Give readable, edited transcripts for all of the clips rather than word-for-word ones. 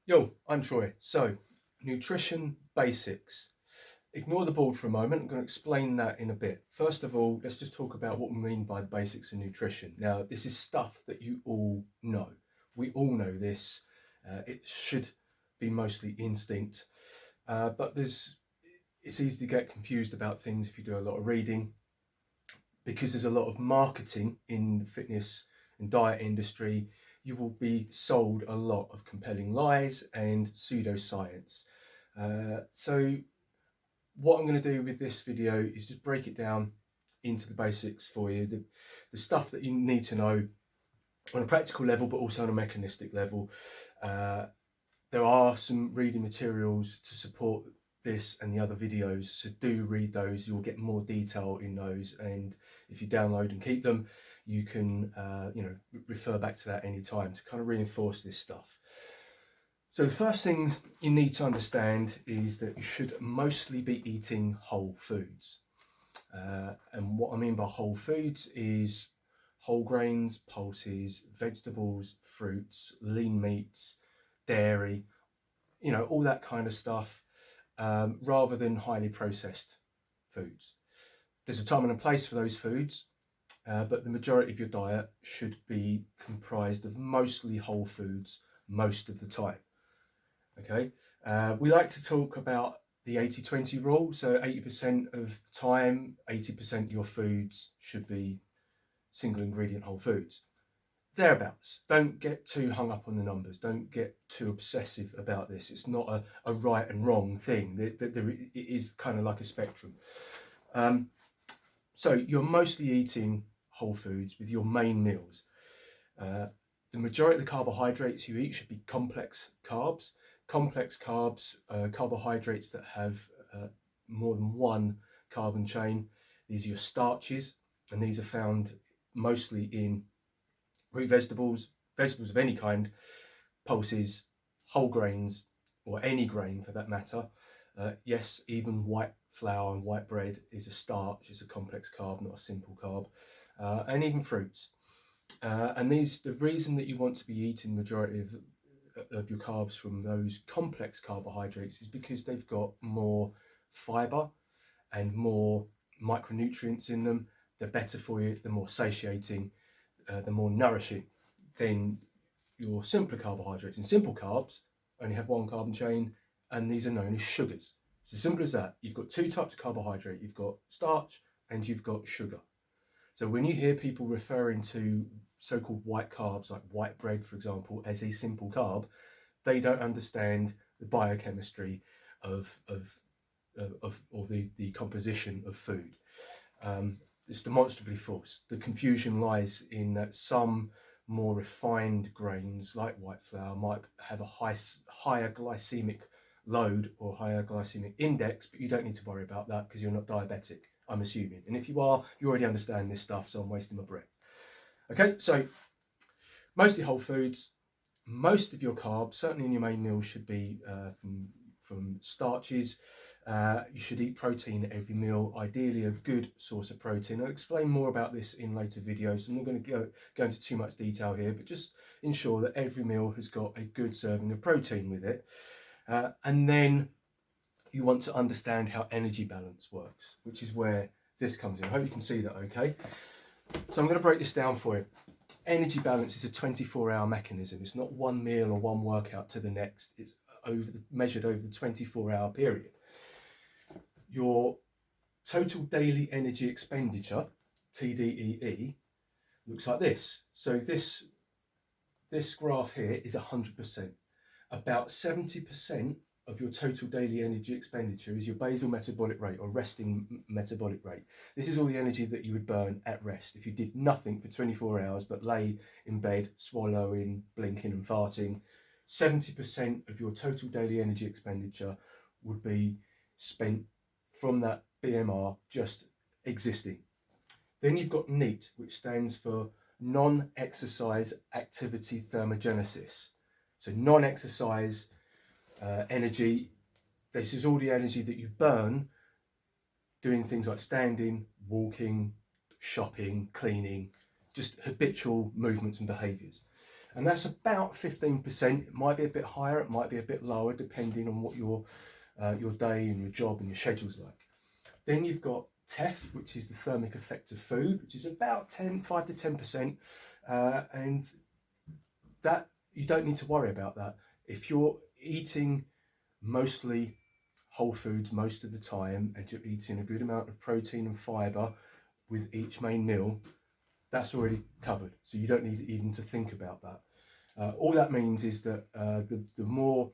Yo, I'm Troy. So, nutrition basics. Ignore the board for a moment. I'm going to explain that in a bit. First of all, let's just talk about what we mean by the basics of nutrition. Now, this is stuff that you all know. We all know this. It should be mostly instinct, but it's easy to get confused about things if you do a lot of reading because there's a lot of marketing in the fitness and diet industry. You will be sold a lot of compelling lies and pseudoscience. So what I'm going to do with this video is just break it down into the basics for you, the stuff that you need to know on a practical level, but also on a mechanistic level. There are some reading materials to support this and the other videos, so do read those. You'll get more detail in those, and if you download and keep them, you can refer back to that anytime to kind of reinforce this stuff. So the first thing you need to understand is that you should mostly be eating whole foods. And what I mean by whole foods is whole grains, pulses, vegetables, fruits, lean meats, dairy, all that kind of stuff, rather than highly processed foods. There's a time and a place for those foods, but the majority of your diet should be comprised of mostly whole foods most of the time. Okay, we like to talk about the 80-20 rule. So 80% of the time, 80% of your foods should be single ingredient whole foods. Thereabouts. Don't get too hung up on the numbers. Don't get too obsessive about this. It's not a right and wrong thing. It is kind of like a spectrum. So you're mostly eating whole foods with your main meals. The majority of the carbohydrates you eat should be complex carbs. Complex carbs, carbohydrates that have more than one carbon chain. These are your starches, and these are found mostly in root vegetables, vegetables of any kind, pulses, whole grains, or any grain for that matter. Yes, even white flour and white bread is a starch, it's a complex carb, not a simple carb, and even fruits. And the reason that you want to be eating the majority of your carbs from those complex carbohydrates is because they've got more fiber and more micronutrients in them. They're better for you, they're more satiating, they're more nourishing than your simpler carbohydrates. And simple carbs only have one carbon chain, and these are known as sugars. It's as simple as that. You've got two types of carbohydrate. You've got starch and you've got sugar. So when you hear people referring to so-called white carbs, like white bread, for example, as a simple carb, they don't understand the biochemistry of or the composition of food. It's demonstrably false. The confusion lies in that some more refined grains, like white flour, might have a higher glycemic load or higher glycemic index, but you don't need to worry about that because you're not diabetic, I'm assuming. And if you are, you already understand this stuff, so I'm wasting my breath. Okay, so mostly whole foods. Most of your carbs, certainly in your main meal, should be from starches. You should eat protein at every meal, ideally a good source of protein. I'll explain more about this in later videos. I'm not going to go into too much detail here, but just ensure that every meal has got a good serving of protein with it. And then you want to understand how energy balance works, which is where this comes in. I hope you can see that okay. So I'm going to break this down for you. Energy balance is a 24-hour mechanism. It's not one meal or one workout to the next. It's measured over the 24-hour period. Your total daily energy expenditure, TDEE, looks like this. So this graph here is 100%. About 70% of your total daily energy expenditure is your basal metabolic rate or resting metabolic rate. This is all the energy that you would burn at rest if you did nothing for 24 hours but lay in bed, swallowing, blinking and farting. 70% of your total daily energy expenditure would be spent from that BMR just existing. Then you've got NEAT, which stands for non-exercise activity thermogenesis. So non-exercise energy, this is all the energy that you burn doing things like standing, walking, shopping, cleaning, just habitual movements and behaviours. And that's about 15%. It might be a bit higher, it might be a bit lower, depending on what your day and your job and your schedule's like. Then you've got TEF, which is the thermic effect of food, which is about 5 to 10%. And that, you don't need to worry about that. If you're eating mostly whole foods most of the time, and you're eating a good amount of protein and fiber with each main meal, that's already covered. So you don't need even to think about that. All that means is that the more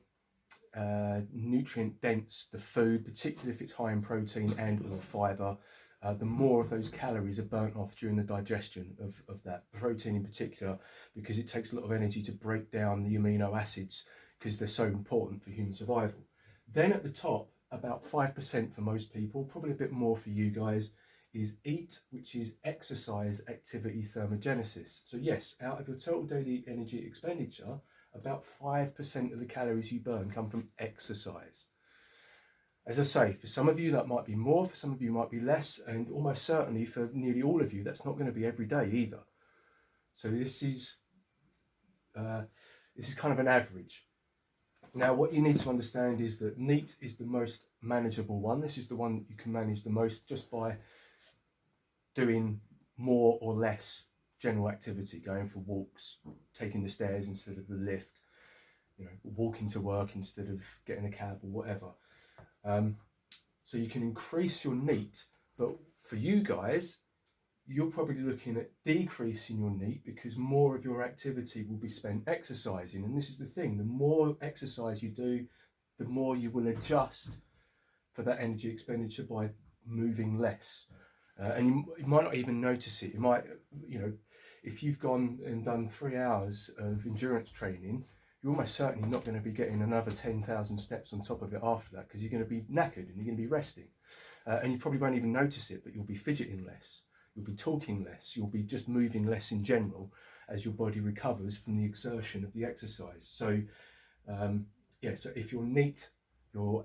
nutrient dense the food, particularly if it's high in protein and or fiber, the more of those calories are burnt off during the digestion of that protein in particular, because it takes a lot of energy to break down the amino acids because they're so important for human survival. Then at the top, about 5% for most people, probably a bit more for you guys, is EAT, which is exercise activity thermogenesis. So yes, out of your total daily energy expenditure, about 5% of the calories you burn come from exercise. As I say, for some of you that might be more, for some of you might be less, and almost certainly for nearly all of you that's not going to be every day either. So this is kind of an average. Now what you need to understand is that NEAT is the most manageable one. This is the one you can manage the most just by doing more or less general activity, going for walks, taking the stairs instead of the lift, walking to work instead of getting a cab or whatever. So you can increase your NEAT, but for you guys, you're probably looking at decreasing your NEAT because more of your activity will be spent exercising. And this is the thing, the more exercise you do, the more you will adjust for that energy expenditure by moving less. And you might not even notice it. You might, if you've gone and done 3 hours of endurance training, you're almost certainly not going to be getting another 10,000 steps on top of it after that, because you're going to be knackered and you're going to be resting. And you probably won't even notice it, but you'll be fidgeting less, you'll be talking less, you'll be just moving less in general as your body recovers from the exertion of the exercise. So, so if your NEAT, your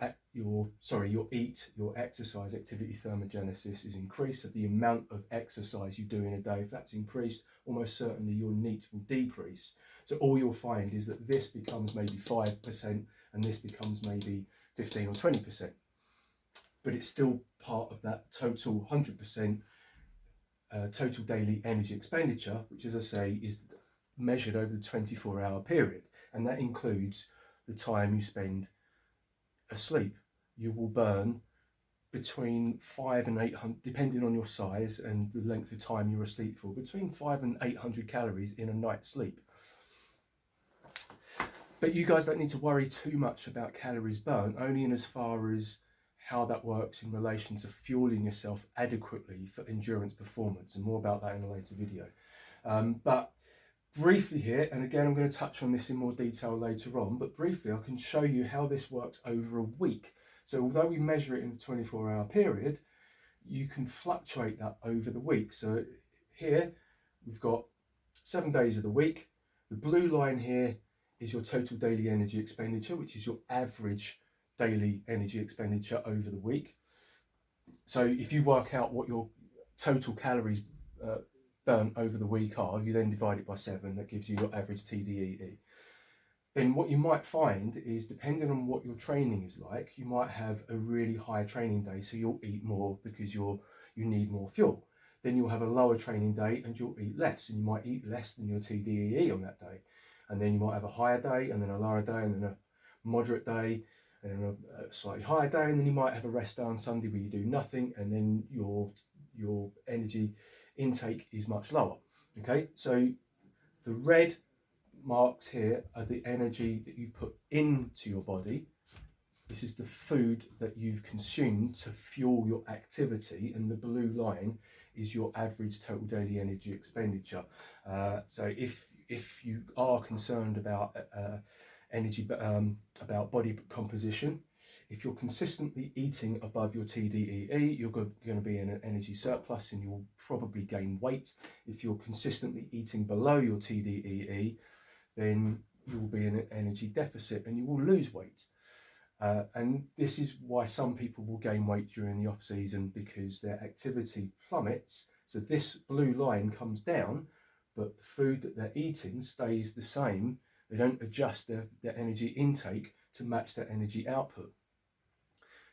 EAT, your exercise activity thermogenesis is increased, of the amount of exercise you do in a day, if that's increased, almost certainly your NEAT will decrease. So all you'll find is that this becomes maybe 5% and this becomes maybe 15 or 20%. But it's still part of that total 100% total daily energy expenditure, which, as I say, is measured over the 24-hour period. And that includes the time you spend asleep. You will burn between 5 and 800, depending on your size and the length of time you're asleep for, between 5 and 800 calories in a night's sleep. But you guys don't need to worry too much about calories burnt, only in as far as how that works in relation to fueling yourself adequately for endurance performance, and more about that in a later video. But briefly here, and again I'm going to touch on this in more detail later on, but briefly I can show you how this works over a week. So although we measure it in the 24-hour period, you can fluctuate that over the week. So here we've got 7 days of the week. The blue line here is your total daily energy expenditure, which is your average daily energy expenditure over the week. So if you work out what your total calories burnt over the week are, you then divide it by 7, that gives you your average TDEE. Then what you might find is, depending on what your training is like, you might have a really high training day, so you'll eat more because you need more fuel. Then you'll have a lower training day and you'll eat less, and you might eat less than your TDEE on that day. And then you might have a higher day, and then a lower day, and then a moderate day, and then a slightly higher day, and then you might have a rest day on Sunday where you do nothing, and then your energy intake is much lower. Okay, so the red marks here are the energy that you put into your body. This is the food that you've consumed to fuel your activity, and the blue line is your average total daily energy expenditure. So if you are concerned about about body composition, if you're consistently eating above your TDEE, you're going to be in an energy surplus and you'll probably gain weight. If you're consistently eating below your TDEE, then you will be in an energy deficit and you will lose weight. And this is why some people will gain weight during the off season, because their activity plummets. So this blue line comes down, but the food that they're eating stays the same. They don't adjust their energy intake to match their energy output.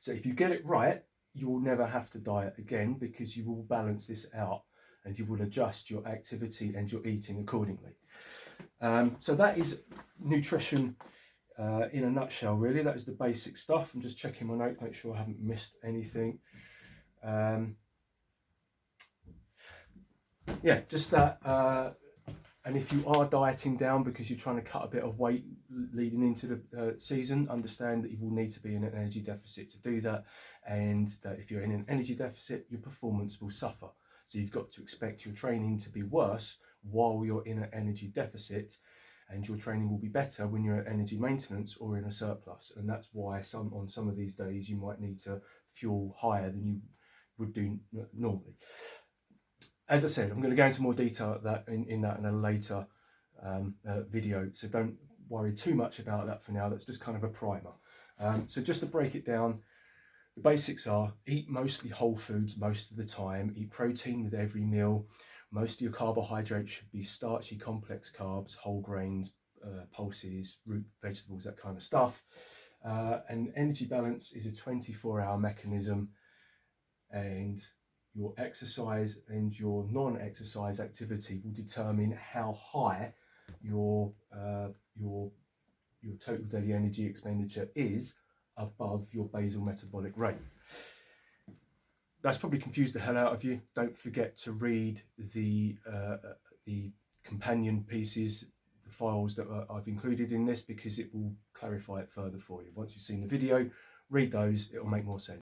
So if you get it right, you will never have to diet again, because you will balance this out and you will adjust your activity and your eating accordingly. So that is nutrition in a nutshell, really. That is the basic stuff. I'm just checking my notes, make sure I haven't missed anything. Yeah, just that. And if you are dieting down because you're trying to cut a bit of weight leading into the season, understand that you will need to be in an energy deficit to do that, and that if you're in an energy deficit, your performance will suffer. So you've got to expect your training to be worse while you're in an energy deficit, and your training will be better when you're at energy maintenance or in a surplus. And that's why on some of these days you might need to fuel higher than you would do normally. As I said, I'm going to go into more detail in that in a later video, so don't worry too much about that for now. That's just kind of a primer. So just to break it down, the basics are: eat mostly whole foods most of the time, eat protein with every meal. Most of your carbohydrates should be starchy complex carbs, whole grains, pulses, root vegetables, that kind of stuff. And energy balance is a 24-hour mechanism, and your exercise and your non-exercise activity will determine how high your total daily energy expenditure is above your basal metabolic rate. That's probably confused the hell out of you. Don't forget to read the companion pieces, the files that I've included in this, because it will clarify it further for you. Once you've seen the video, read those, it will make more sense.